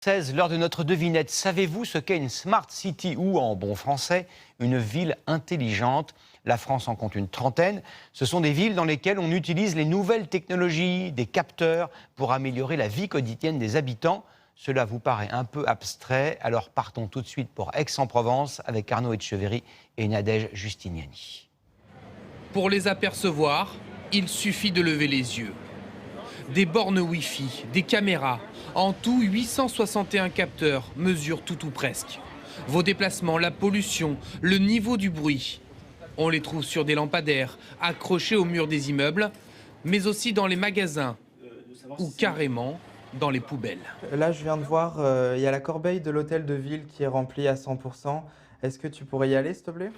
16, l'heure de notre devinette. Savez-vous ce qu'est une Smart City ou, en bon français, une ville intelligente? La France en compte une trentaine. Ce sont des villes dans lesquelles on utilise les nouvelles technologies, des capteurs, pour améliorer la vie quotidienne des habitants. Cela vous paraît un peu abstrait, alors partons tout de suite pour Aix-en-Provence avec Arnaud Etcheverry et Nadège Justiniani. Pour les apercevoir, il suffit de lever les yeux. Des bornes Wi-Fi, des caméras, en tout 861 capteurs mesurent tout ou presque. Vos déplacements, la pollution, le niveau du bruit. On les trouve sur des lampadaires, accrochés au mur des immeubles, mais aussi dans les magasins ou carrément dans les poubelles. Là, je viens de voir, il y a la corbeille de l'hôtel de ville qui est remplie à 100%. Est-ce que tu pourrais y aller, s'il te plaît?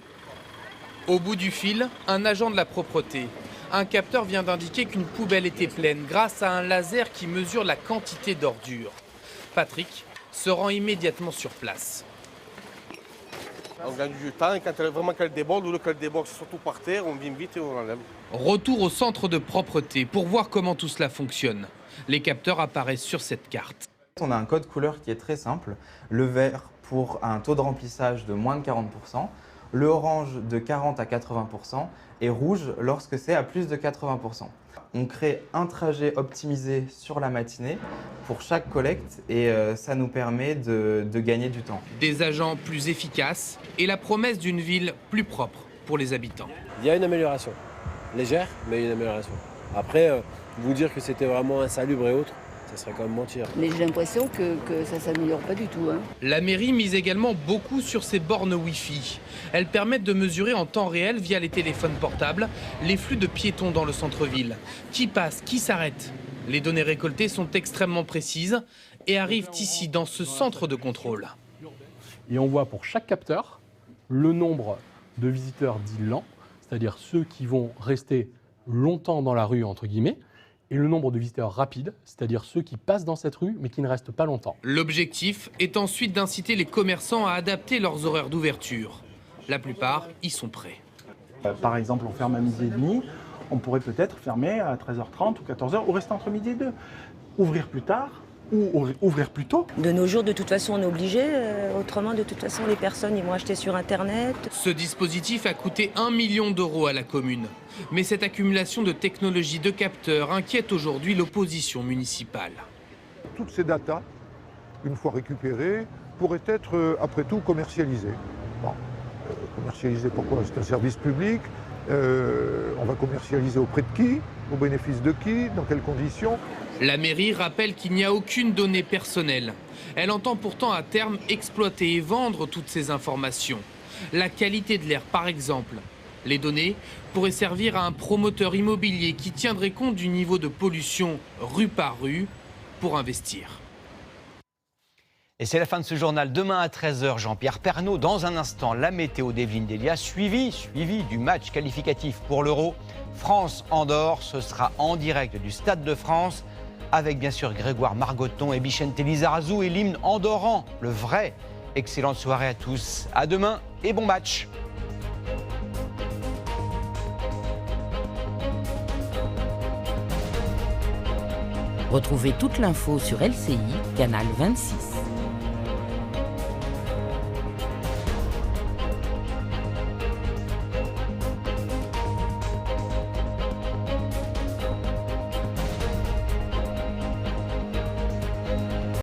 Au bout du fil, un agent de la propreté. Un capteur vient d'indiquer qu'une poubelle était pleine grâce à un laser qui mesure la quantité d'ordures. Patrick se rend immédiatement sur place. On gagne du temps et quand vraiment qu'elle déborde ou qu'elle déborde surtout par terre, on vient vite et on enlève. Retour au centre de propreté pour voir comment tout cela fonctionne. Les capteurs apparaissent sur cette carte. On a un code couleur qui est très simple. Le vert pour un taux de remplissage de moins de 40%, le orange de 40 à 80% et rouge lorsque c'est à plus de 80%. On crée un trajet optimisé sur la matinée pour chaque collecte et ça nous permet de gagner du temps. Des agents plus efficaces et la promesse d'une ville plus propre pour les habitants. Il y a une amélioration, légère, mais une amélioration. Après, vous dire que c'était vraiment insalubre et autre, ça serait quand même mentir. Mais j'ai l'impression que ça ne s'améliore pas du tout. La mairie mise également beaucoup sur ces bornes Wi-Fi. Elles permettent de mesurer en temps réel via les téléphones portables les flux de piétons dans le centre-ville. Qui passe, qui s'arrête. Les données récoltées sont extrêmement précises et arrivent ici dans ce centre de contrôle. Et on voit pour chaque capteur le nombre de visiteurs dits lents, c'est-à-dire ceux qui vont rester longtemps dans la rue, entre guillemets, et le nombre de visiteurs rapides, c'est-à-dire ceux qui passent dans cette rue mais qui ne restent pas longtemps. L'objectif est ensuite d'inciter les commerçants à adapter leurs horaires d'ouverture. La plupart y sont prêts. Par exemple, on ferme à 12h30, on pourrait peut-être fermer à 13h30 ou 14h ou rester entre midi et 2. Ouvrir plus tard ou ouvrir plus tôt. De nos jours, de toute façon, on est obligé. Autrement, de toute façon, les personnes ils vont acheter sur Internet. Ce dispositif a coûté 1 million d'euros à la commune. Mais cette accumulation de technologies de capteurs inquiète aujourd'hui l'opposition municipale. Toutes ces datas, une fois récupérées, pourraient être, après tout, commercialisées. Bon, commercialisées pourquoi? C'est un service public. On va commercialiser auprès de qui? Au bénéfice de qui? Dans quelles conditions? La mairie rappelle qu'il n'y a aucune donnée personnelle. Elle entend pourtant à terme exploiter et vendre toutes ces informations. La qualité de l'air, par exemple. Les données pourraient servir à un promoteur immobilier qui tiendrait compte du niveau de pollution rue par rue pour investir. Et c'est la fin de ce journal. Demain à 13h, Jean-Pierre Pernaut. Dans un instant, la météo d'Evelyne Delia, suivi du match qualificatif pour l'Euro. France-Andorre, ce sera en direct du Stade de France, avec bien sûr Grégoire Margoton et Bichente Lizarazu et l'hymne andorran, le vrai. Excellente soirée à tous. À demain et bon match. Retrouvez toute l'info sur LCI, canal 26.